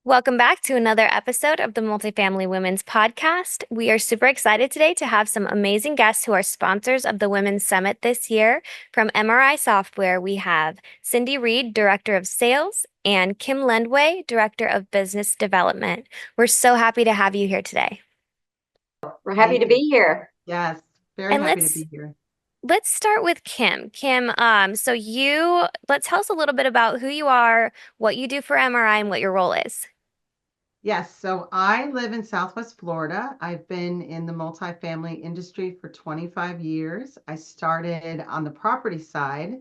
Welcome back to another episode of the Multifamily Women's Podcast. We are super excited today to have some amazing guests who are sponsors of the Women's Summit this year. From MRI Software, we have Cindi Reed, Director of Sales, and Kim Lendway, Director of Business Development. We're so happy to have you here today. We're happy to be here. Yes, very And happy to let's be here. let's start with Kim. Kim, let's tell us a little bit about who you are, what you do for MRI, and what your role is. Yes, so I live in Southwest Florida. I've been in the multifamily industry for 25 years. I started on the property side,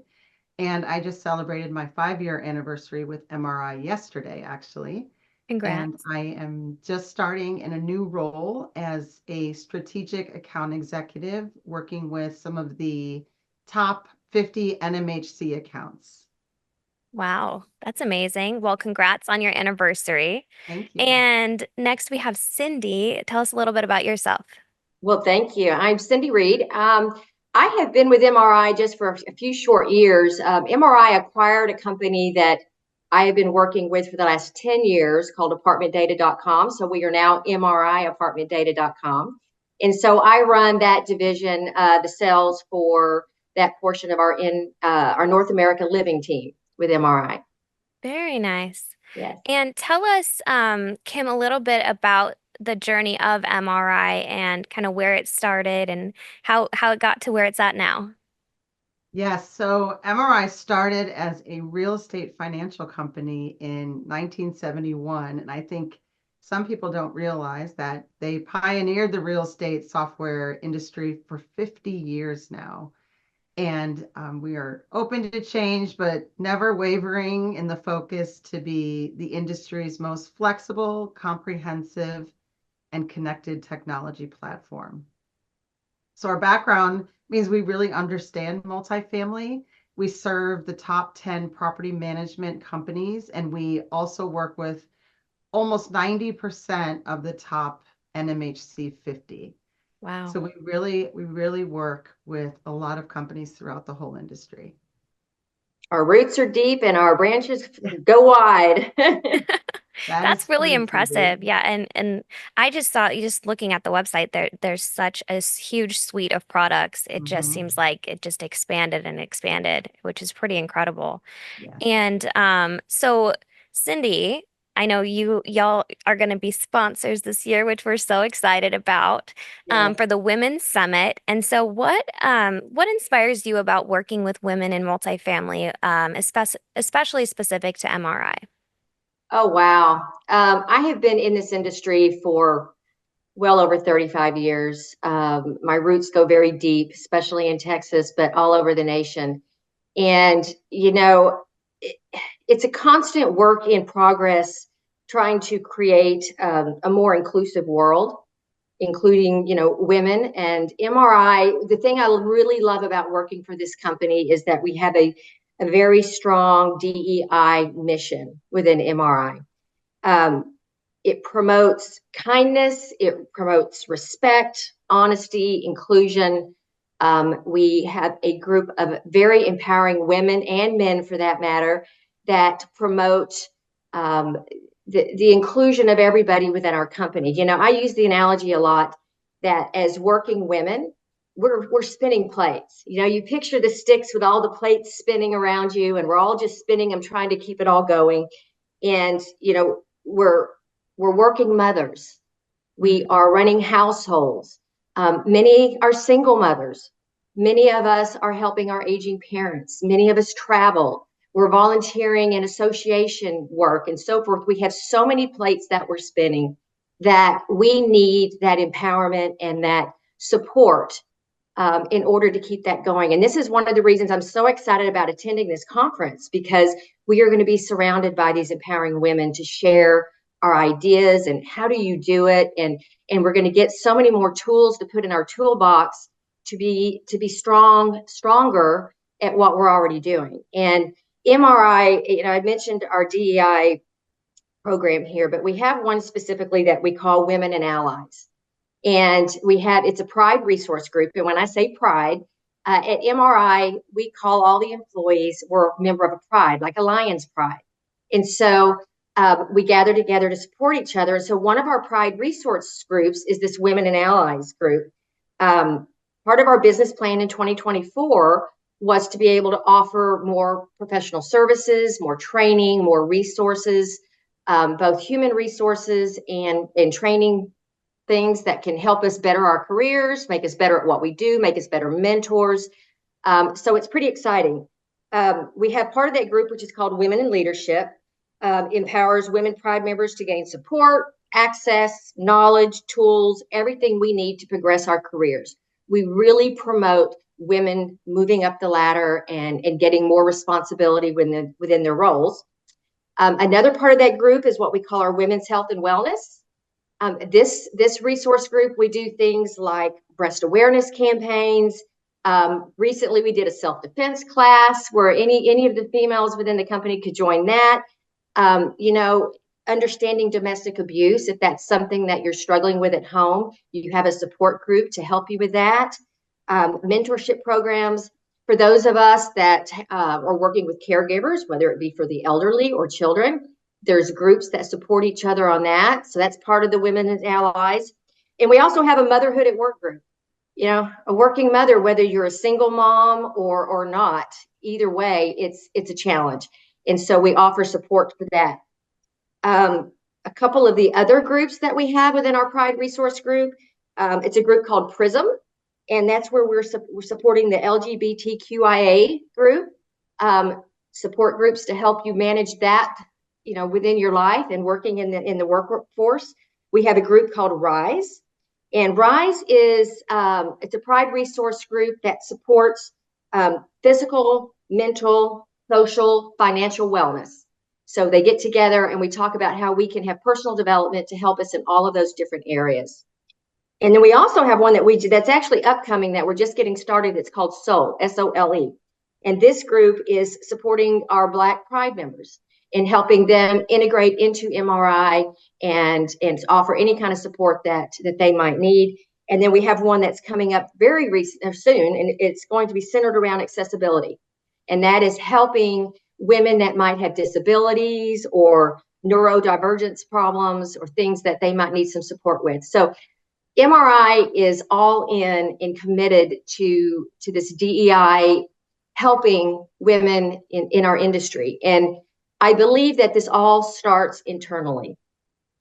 and I just celebrated my 5-year anniversary with MRI yesterday, actually. And Congrats. I am just starting in a new role as a strategic account executive, working with some of the top 50 NMHC accounts. Wow, that's amazing. Well, congrats on your anniversary. Thank you. And next we have Cindi. Tell us a little bit about yourself. Well, thank you. I'm Cindi Reed. I have been with MRI just for a few short years. MRI acquired a company that I have been working with for the last 10 years called apartmentdata.com. So we are now MRI apartmentdata.com. And so I run that division, the sales for that portion of our North America living team with MRI. Very nice. Yes. And tell us, Kim, a little bit about the journey of MRI and kind of where it started and how it got to where it's at now. Yes, so MRI started as a real estate financial company in 1971. And I think some people don't realize that they pioneered the real estate software industry for 50 years now. And we are open to change, but never wavering in the focus to be the industry's most flexible, comprehensive, and connected technology platform. So our background means we really understand multifamily. We serve the top 10 property management companies, and we also work with almost 90% of the top NMHC 50. Wow. So we really work with a lot of companies throughout the whole industry. Our roots are deep and our branches go wide. That is That's really true, Cindi. impressive. Yeah, and I just thought just looking at the website there's such a huge suite of products. It just Mhm. seems like it just expanded and expanded, which is pretty incredible. Yes. And so Cindi, I know y'all are going to be sponsors this year, which we're so excited about Yes. for the Women's Summit. And so what inspires you about working with women in multifamily, especially specific to MRI? Oh, wow. I have been in this industry for well over 35 years. My roots go very deep, especially in Texas, but all over the nation. And, it, it's a constant work in progress trying to create a more inclusive world, including, women and MRI. The thing I really love about working for this company is that we have a very strong DEI mission within MRI. It promotes kindness, it promotes respect, honesty, inclusion. We have a group of very empowering women and men, for that matter, that promote the inclusion of everybody within our company. I use the analogy a lot that as working women, we're spinning plates. You picture the sticks with all the plates spinning around you, and we're all just spinning them, trying to keep it all going. And we're working mothers. We are running households. Many are single mothers. Many of us are helping our aging parents. Many of us travel. We're volunteering in association work and so forth. We have so many plates that we're spinning that we need that empowerment and that support in order to keep that going. And this is one of the reasons I'm so excited about attending this conference, because we are going to be surrounded by these empowering women to share our ideas and how do you do it. And we're going to get so many more tools to put in our toolbox to be stronger at what we're already doing. And MRI, I mentioned our DEI program here, but we have one specifically that we call Women and Allies. And it's a Pride resource group. And when I say Pride, at MRI, we call all the employees, we're a member of a Pride, like a Lions Pride. And so we gather together to support each other. And so one of our Pride resource groups is this Women and Allies group. Part of our business plan in 2024 was to be able to offer more professional services, more training, more resources, both human resources and training things that can help us better our careers, make us better at what we do, make us better mentors. So it's pretty exciting. We have part of that group, which is called Women in Leadership, empowers women Pride members to gain support, access, knowledge, tools, everything we need to progress our careers. We really promote women moving up the ladder and getting more responsibility within their roles. Another part of that group is what we call our Women's Health and Wellness. This resource group, we do things like breast awareness campaigns. Recently, we did a self-defense class where any of the females within the company could join that. Understanding domestic abuse, if that's something that you're struggling with at home, you have a support group to help you with that. Mentorship programs for those of us that are working with caregivers, whether it be for the elderly or children. There's groups that support each other on that. So that's part of the Women and Allies. And we also have a motherhood at work group. A working mother, whether you're a single mom or not, either way, it's a challenge. And so we offer support for that. A couple of the other groups that we have within our Pride resource group, it's a group called PRISM, and that's where we're supporting the LGBTQIA group, support groups to help you manage that, within your life and working in the workforce. We have a group called RISE, and RISE is it's a Pride resource group that supports physical, mental, social, financial wellness. So they get together and we talk about how we can have personal development to help us in all of those different areas. And then we also have one that's actually upcoming that we're just getting started. It's called SOLE, S-O-L-E. And this group is supporting our Black Pride members and helping them integrate into MRI and offer any kind of support that they might need. And then we have one that's coming up very soon, and it's going to be centered around accessibility. And that is helping women that might have disabilities or neurodivergence problems or things that they might need some support with. So MRI is all in and committed to this DEI, helping women in our industry. And I believe that this all starts internally.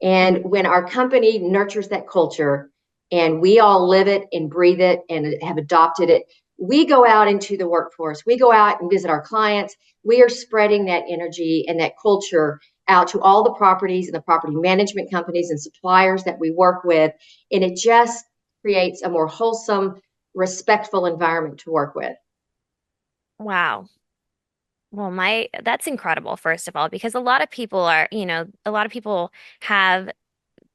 And when our company nurtures that culture and we all live it and breathe it and have adopted it, we go out into the workforce, we go out and visit our clients, we are spreading that energy and that culture out to all the properties and the property management companies and suppliers that we work with. And it just creates a more wholesome, respectful environment to work with. Wow. Well, that's incredible, first of all, because a lot of people have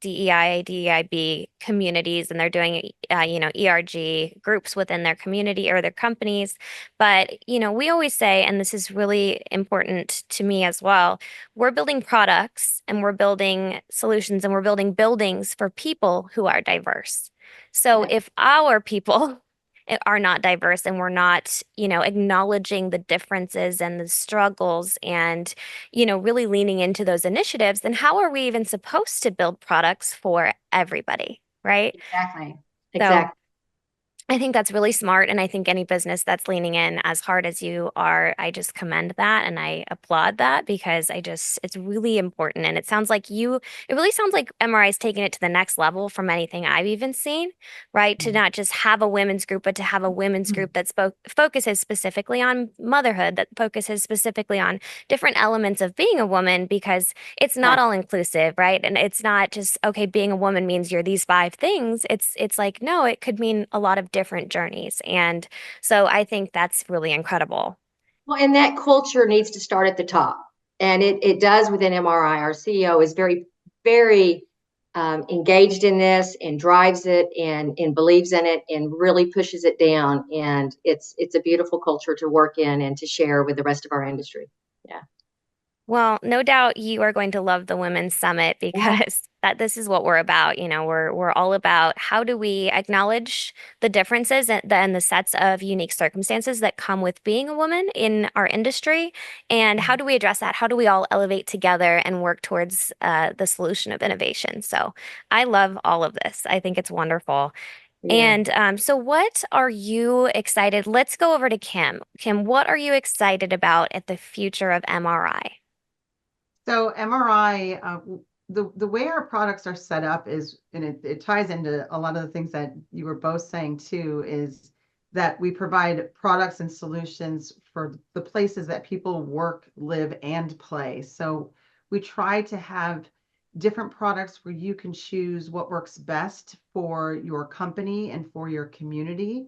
DEI, DEIB communities, and they're doing, ERG groups within their community or their companies. But, we always say, and this is really important to me as well, we're building products and we're building solutions and we're building buildings for people who are diverse. So if our people are not diverse and we're not, acknowledging the differences and the struggles and, really leaning into those initiatives, then how are we even supposed to build products for everybody, right? Exactly. I think that's really smart. And I think any business that's leaning in as hard as you are, I just commend that and I applaud that because it's really important. And it really sounds like MRI is taking it to the next level from anything I've even seen, right? To not just have a women's group, but to have a women's group that focuses specifically on motherhood, that focuses specifically on different elements of being a woman, because it's not all inclusive, right? And it's not just, okay, being a woman means you're these 5 things. It's like, no, it could mean a lot of different journeys. And so I think that's really incredible. Well, and that culture needs to start at the top. And it does within MRI. Our CEO is very, very engaged in this and drives it and believes in it and really pushes it down. And it's a beautiful culture to work in and to share with the rest of our industry. Yeah. Well, no doubt you are going to love the Women's Summit Yeah. because that this is what we're about. We're all about how do we acknowledge the differences and the sets of unique circumstances that come with being a woman in our industry, and how do we address that? How do we all elevate together and work towards the solution of innovation? So I love all of this. I think it's wonderful. Yeah. And so, what are you excited? Let's go over to Kim. Kim, what are you excited about at the future of MRI? So MRI, the way our products are set up is, and it ties into a lot of the things that you were both saying too, is that we provide products and solutions for the places that people work, live, and play. So we try to have different products where you can choose what works best for your company and for your community.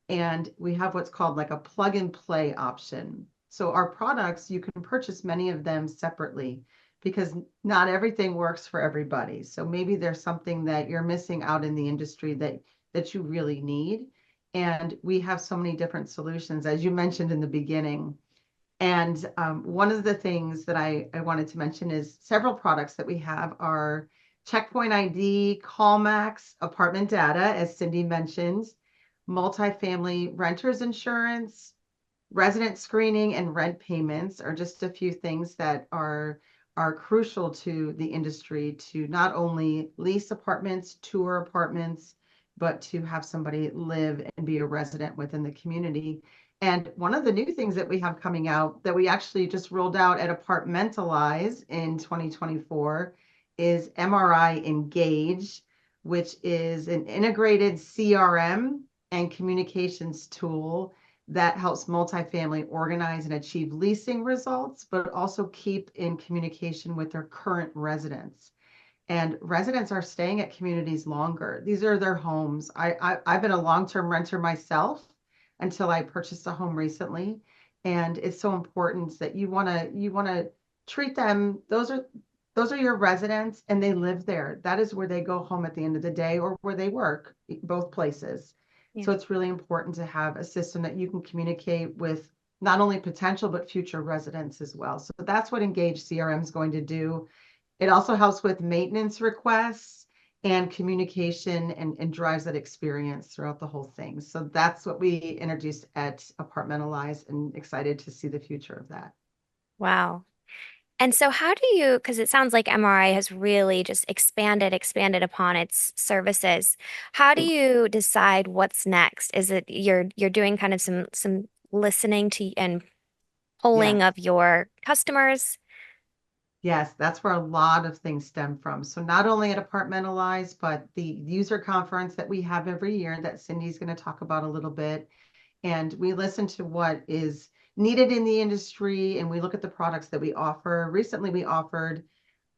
And we have what's called like a plug and play option. So our products, you can purchase many of them separately because not everything works for everybody. So maybe there's something that you're missing out in the industry that you really need. And we have so many different solutions, as you mentioned in the beginning. And one of the things that I wanted to mention is several products that we have are Checkpoint ID, CallMax, apartment data, as Cindi mentioned, multifamily renters insurance, resident screening, and rent payments are just a few things that are crucial to the industry to not only lease apartments, tour apartments, but to have somebody live and be a resident within the community. And one of the new things that we have coming out that we actually just rolled out at Apartmentalize in 2024 is MRI Engage, which is an integrated CRM and communications tool that helps multifamily organize and achieve leasing results, but also keep in communication with their current residents. And residents are staying at communities longer. These are their homes. I've been a long-term renter myself until I purchased a home recently. And it's so important that you want to treat them. Those are your residents and they live there. That is where they go home at the end of the day or where they work, both places. Yeah. So it's really important to have a system that you can communicate with not only potential but future residents as well. So that's what Engage CRM is going to do. It also helps with maintenance requests and communication and drives that experience throughout the whole thing. So that's what we introduced at Apartmentalize and excited to see the future of that. Wow. And so how do you, because it sounds like MRI has really just expanded upon its services. How do you decide what's next? Is it you're doing kind of some listening to and polling Yes. of your customers? Yes, that's where a lot of things stem from. So not only at Apartmentalize, but the user conference that we have every year that Cindy's going to talk about a little bit. And we listen to what is needed in the industry and we look at the products that we offer. Recently, we offered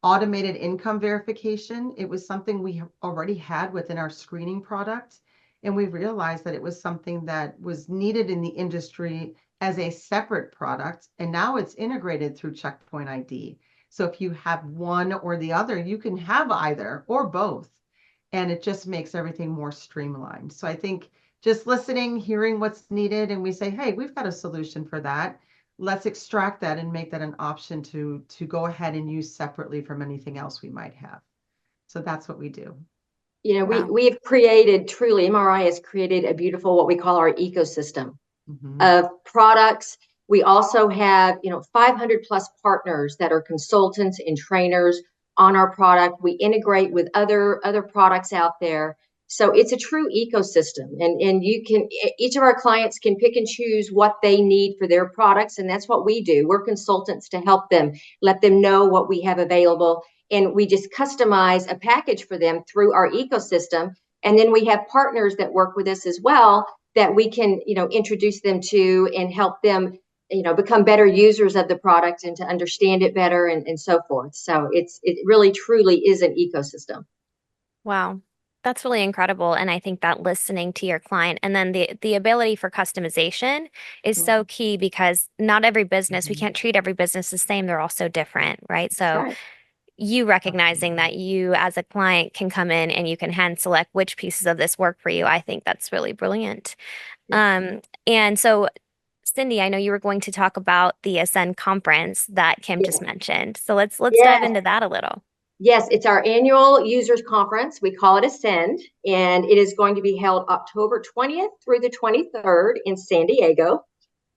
automated income verification. It was something we already had within our screening product. And we realized that it was something that was needed in the industry as a separate product. And now it's integrated through Checkpoint ID. So if you have one or the other, you can have either or both. And it just makes everything more streamlined. So I think just listening, hearing what's needed, and we say, hey, we've got a solution for that. Let's extract that and make that an option to go ahead and use separately from anything else we might have. So that's what we do. You know, Wow. we have created, truly, MRI has created a beautiful, what we call our ecosystem Mm-hmm. of products. We also have, 500 plus partners that are consultants and trainers on our product. We integrate with other products out there. So it's a true ecosystem, and you can, each of our clients can pick and choose what they need for their products. And that's what we do. We're consultants to help them, let them know what we have available. And we just customize a package for them through our ecosystem. And then we have partners that work with us as well that we can, introduce them to and help them, become better users of the product and to understand it better and so forth. So it really truly is an ecosystem. Wow. That's really incredible. And I think that listening to your client and then the ability for customization is so Mhm. key because not every business, we Mm-hmm. can't treat every business the same. They're all so different, right? That's So right. you recognizing Absolutely. that you as a client can come in and you can hand select which pieces of this work for you, I think that's really brilliant. Yeah. And so Cindi, I know you were going to talk about the Ascend conference that Kim just Yeah. mentioned. So let's dive Yes, into that a little. yes, it's our annual users conference. We call it Ascend, and it is going to be held October 20th through the 23rd in San Diego.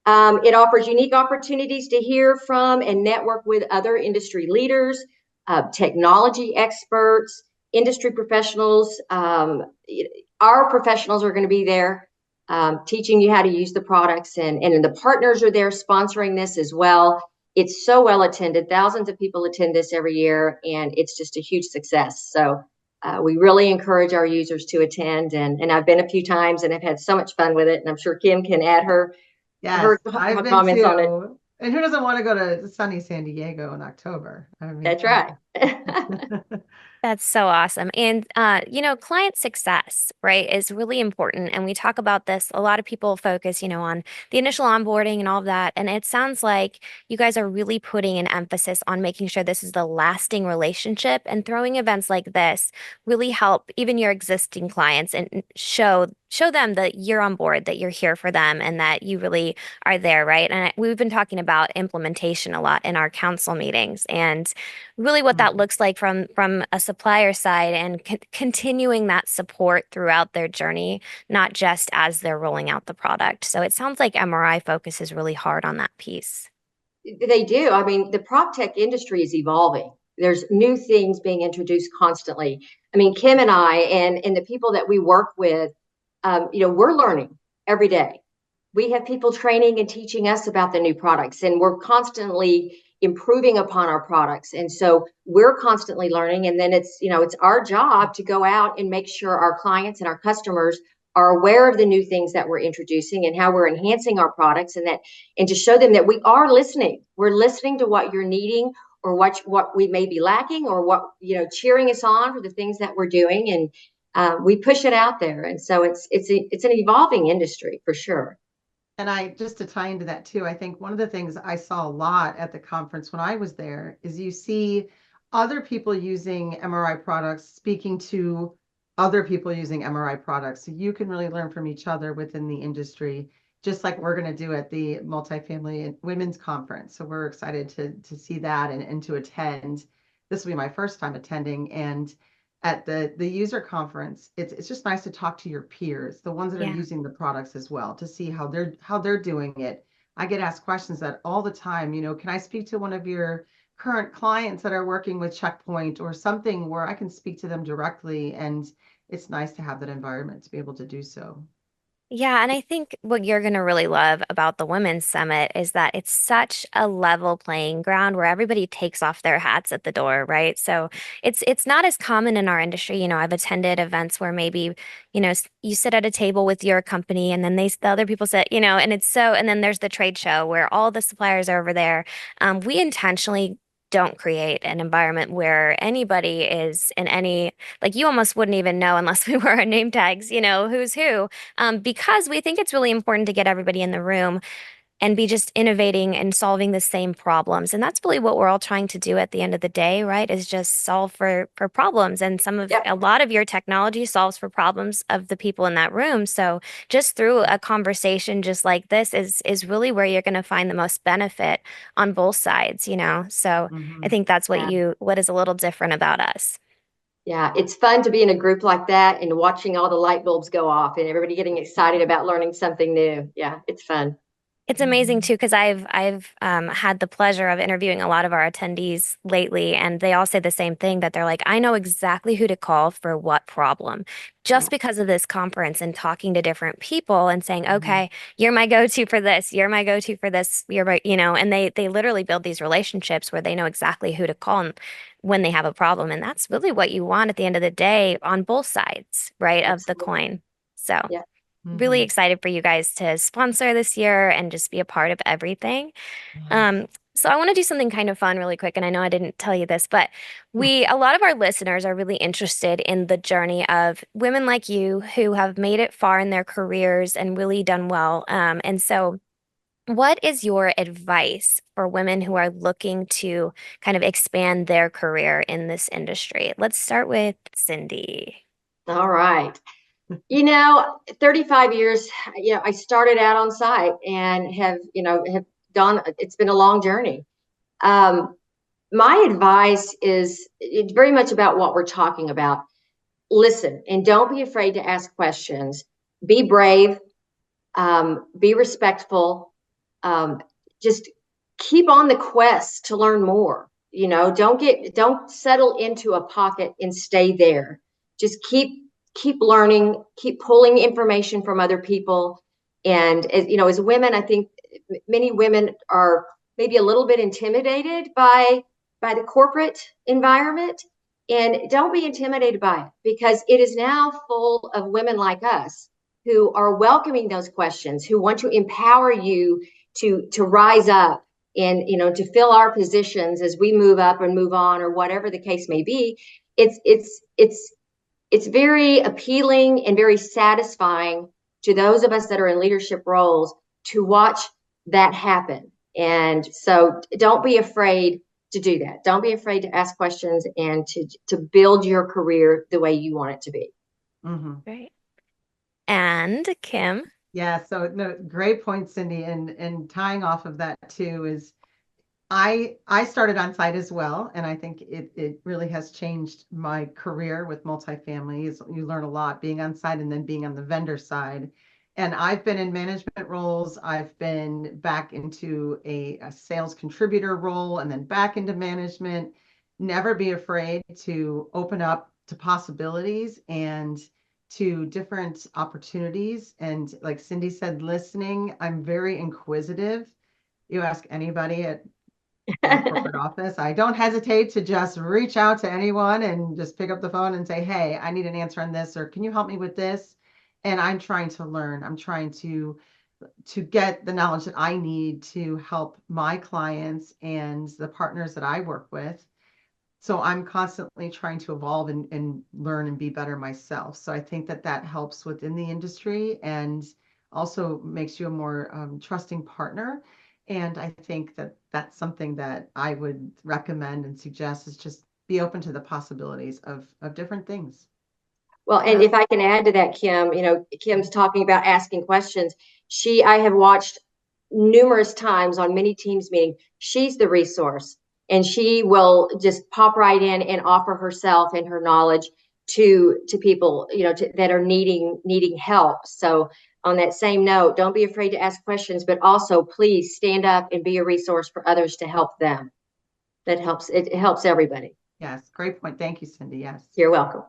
It offers unique opportunities to hear from and network with other industry leaders, technology experts, industry professionals. Our professionals are going to be there teaching you how to use the products, and the partners are there sponsoring this as well. It's so well attended. Thousands of people attend this every year, and it's just a huge success. So we really encourage our users to attend, and I've been a few times and I've had so much fun with it. And I'm sure Kim can add Yes, her I've been comments on it. too. And who doesn't want to go to sunny San Diego in October? I mean, That's come right. on. That's so awesome. And, client success, right, is really important. And we talk about this. A lot of people focus, on the initial onboarding and all of that. And it sounds like you guys are really putting an emphasis on making sure this is the lasting relationship, and throwing events like this really help even your existing clients and show them that you're on board, that you're here for them, and that you really are there, right? And we've been talking about implementation a lot in our council meetings, and really what that Mhm. looks like from a supplier side, and continuing that support throughout their journey, not just as they're rolling out the product. So it sounds like MRI focuses really hard on that piece. They do. I mean, the prop tech industry is evolving. There's new things being introduced constantly. I mean, Kim and I and the people that we work with, we're learning every day. We have people training and teaching us about the new products, and we're constantly improving upon our products. And so we're constantly learning. And then it's our job to go out and make sure our clients and our customers are aware of the new things that we're introducing and how we're enhancing our products, and to show them that we are listening. We're listening to what you're needing, or what we may be lacking, or what, cheering us on for the things that we're doing. And we push it out there. And so it's an evolving industry for sure. And I just to tie into that too, I think one of the things I saw a lot at the conference when I was there is you see other people using MRI products speaking to other people using MRI products. So you can really learn from each other within the industry, just like we're going to do at the Multifamily and Women's Conference. So we're excited to see that and to attend. This will be my first time attending. And at the user conference, it's just nice to talk to your peers, the ones that are Yeah. using the products as well, to see how they're doing it. I get asked questions that all the time, can I speak to one of your current clients that are working with Checkpoint or something where I can speak to them directly? And it's nice to have that environment to be able to do so. Yeah, and I think what you're going to really love about the Women's Summit is that it's such a level playing ground where everybody takes off their hats at the door, right? So it's not as common in our industry. I've attended events where maybe, you sit at a table with your company, and then the other people sit, and then there's the trade show where all the suppliers are over there. We intentionally don't create an environment where anybody is in any, like, you almost wouldn't even know unless we were our name tags, who's who, because we think it's really important to get everybody in the room and be just innovating and solving the same problems. And that's really what we're all trying to do at the end of the day, right? Is just solve for problems. And Yep. a lot of your technology solves for problems of the people in that room. So just through a conversation just like this is really where you're going to find the most benefit on both sides. So I Mhm. think that's Yeah. what is a little different about us. Yeah, it's fun to be in a group like that and watching all the light bulbs go off and everybody getting excited about learning something new. Yeah, it's fun. It's amazing Mhm. too, because I've had the pleasure of interviewing a lot of our attendees lately, and they all say the same thing, that they're like, I know exactly who to call for what problem, Yeah, just because of this conference and talking to different people and saying, Mhm. okay, you're my go-to for this, you're my go-to for this, you're my, and they literally build these relationships where they know exactly who to call when they have a problem, and that's really what you want at the end of the day on both sides, right, of the absolutely. coin. So Yeah. really Mhm. excited for you guys to sponsor this year and just be a part of everything. Yes. Um, so I want to do something kind of fun really quick, and I know I didn't tell you this, but a lot of our listeners are really interested in the journey of women like you who have made it far in their careers and really done well. And so what is your advice for women who are looking to kind of expand their career in this industry? Let's start with Cindi. All right. You know, 35 years, I started out on site and have gone, it's been a long journey. Um, my advice is it's very much about what we're talking about. Listen and don't be afraid to ask questions. Be brave, be respectful, um, just keep on the quest to learn more. Don't settle into a pocket and stay there. Just keep learning, keep pulling information from other people. And as women, I think many women are maybe a little bit intimidated by the corporate environment. And don't be intimidated by it, because it is now full of women like us who are welcoming those questions, who want to empower you to rise up and to fill our positions as we move up and move on, or whatever the case may be. It's very appealing and very satisfying to those of us that are in leadership roles to watch that happen. And so don't be afraid to do that. Don't be afraid to ask questions and to build your career the way you want it to be. Mm-hmm. Right. And Kim. Yeah, so no, great point, Cindy. And tying off of that too is I started on site as well, and I think it really has changed my career with multifamily. You learn a lot being on site and then being on the vendor side. And I've been in management roles. I've been back into a sales contributor role and then back into management. Never be afraid to open up to possibilities and to different opportunities. And like Cindy said, listening, I'm very inquisitive. You ask anybody at my corporate office, I don't hesitate to just reach out to anyone and just pick up the phone and say, hey, I need an answer on this, or can you help me with this? And I'm trying to learn. I'm trying to get the knowledge that I need to help my clients and the partners that I work with. So I'm constantly trying to evolve and learn and be better myself. So I think that that helps within the industry and also makes you a more trusting partner. And I think that that's something that I would recommend and suggest is just be open to the possibilities of different things. Well, and Yeah. if I can add to that, Kim, Kim's talking about asking questions. I have watched numerous times on many teams meeting. She's the resource, and she will just pop right in and offer herself and her knowledge to people, that are needing help. So on that same note, don't be afraid to ask questions, but also please stand up and be a resource for others to help them. It helps everybody. Yes. Great point. Thank you, Cindy. Yes. You're welcome.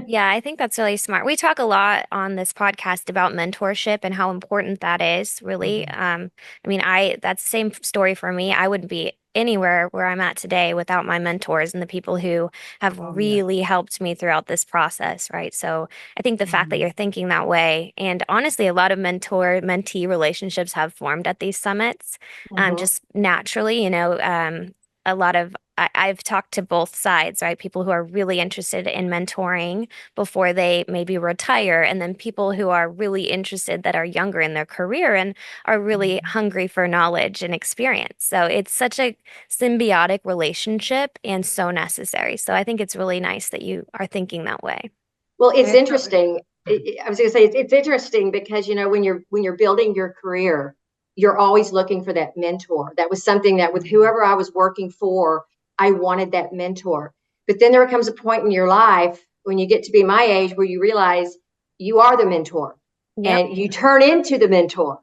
Yeah, I think that's really smart. We talk a lot on this podcast about mentorship and how important that is, really. Mhm. I mean, that's the same story for me. I wouldn't be anywhere where I'm at today without my mentors and the people who have Oh, yeah. really helped me throughout this process, right? So I think the fact that Mhm. you're thinking that way, and honestly, a lot of mentor-mentee relationships have formed at these summits, Mhm. just naturally, a lot of I've talked to both sides, right? People who are really interested in mentoring before they maybe retire, and then people who are really interested that are younger in their career and are really Mhm. hungry for knowledge and experience. So it's such a symbiotic relationship and so necessary. So I think it's really nice that you are thinking that way. Well, And it's it's so, interesting. I was going to say it's interesting because when you're building your career, you're always looking for that mentor. That was something that with Mhm. whoever I was working for, I wanted that mentor. But then there comes a point in your life when you get to be my age where you realize you are the mentor, Yep. and you turn into the mentor.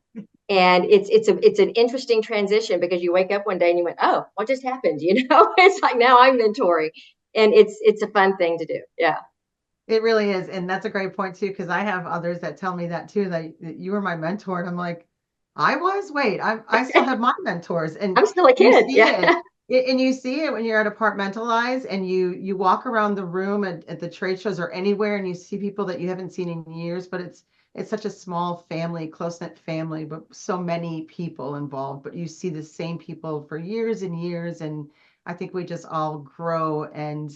And it's an interesting transition because you wake up one day and you went, oh, what just happened? It's like now I'm mentoring, and it's a fun thing to do. Yeah. It really is. And that's a great point too, because I have others that tell me that too, that you were my mentor. And I'm like, I was? Wait, I still have my mentors. And I'm still a you kid. see Yeah. it. And you see it when you're at Apartmentalize and you walk around the room at the trade shows or anywhere and you see people that you haven't seen in years, but it's such a small family, close-knit family, but so many people involved, but you see the same people for years and years. And I think we just all grow and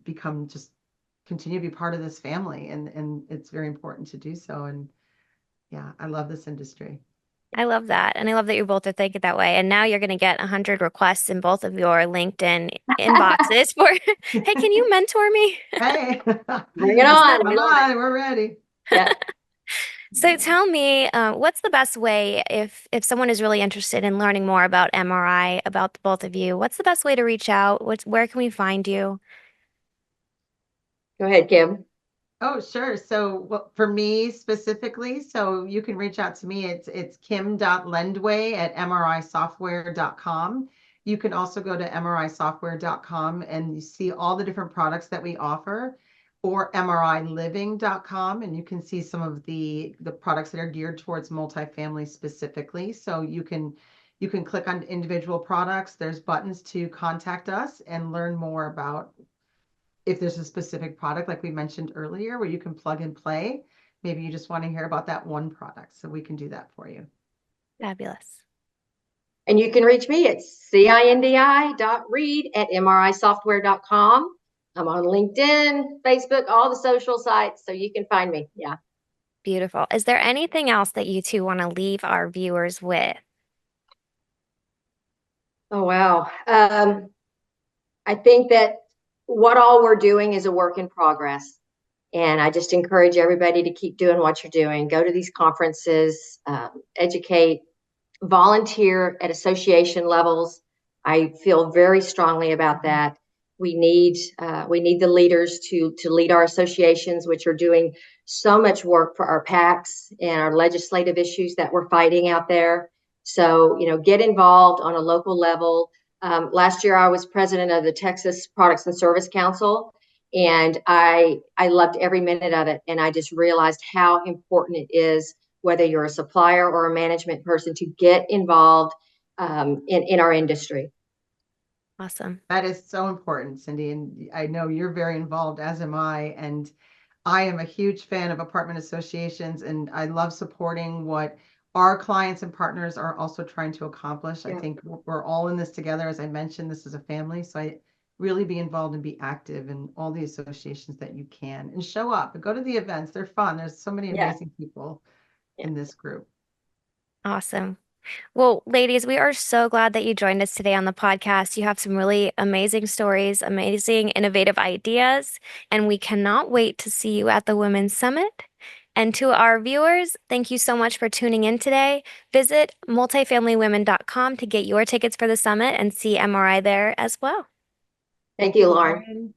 become just continue to be part of this family, and it's very important to do so. And yeah, I love this industry. I love that. And I love that you both are thinking that way. And now you're going to get 100 requests in both of your LinkedIn inboxes for, hey, can you mentor me? Hey, Bring it Is that on. come I love it. on, we're ready. Yeah. So tell me, what's the best way if someone is really interested in learning more about MRI, about the both of you, what's the best way to reach out? Where can we find you? Go ahead, Kim. Oh, sure. So for me specifically, so you can reach out to me. It's kim.lendway@mrisoftware.com. You can also go to mrisoftware.com and you see all the different products that we offer, or mriliving.com, and you can see some of the products that are geared towards multifamily specifically. So you can click on individual products. There's buttons to contact us and learn more about if there's a specific product, like we mentioned earlier, where you can plug and play. Maybe you just want to hear about that one product, so we can do that for you. Fabulous. And you can reach me at cindi.reed@mrisoftware.com. I'm on LinkedIn, Facebook, all the social sites, so you can find me. Yeah. Beautiful. Is there anything else that you two want to leave our viewers with? Oh, wow. I think that what all we're doing is a work in progress. And I just encourage everybody to keep doing what you're doing. Go to these conferences, educate, volunteer at association levels. I feel very strongly about that. We need the leaders to lead our associations, which are doing so much work for our PACs and our legislative issues that we're fighting out there. So, get involved on a local level. Last year, I was president of the Texas Products and Service Council, and I loved every minute of it. And I just realized how important it is, whether you're a supplier or a management person, to get involved in our industry. Awesome. That is so important, Cindi. And I know you're very involved, as am I. And I am a huge fan of apartment associations, and I love supporting what our clients and partners are also trying to accomplish. Yeah. I think we're all in this together. As I mentioned, this is a family. So I really be involved and be active in all the associations that you can, and show up and go to the events. They're fun. There's so many Yeah. amazing people Yeah. in this group. Awesome. Well, ladies, we are so glad that you joined us today on the podcast. You have some really amazing stories, amazing, innovative ideas, and we cannot wait to see you at the Women's Summit. And to our viewers, thank you so much for tuning in today. Visit multifamilywomen.com to get your tickets for the summit and see MRI there as well. Thank you, Lauren.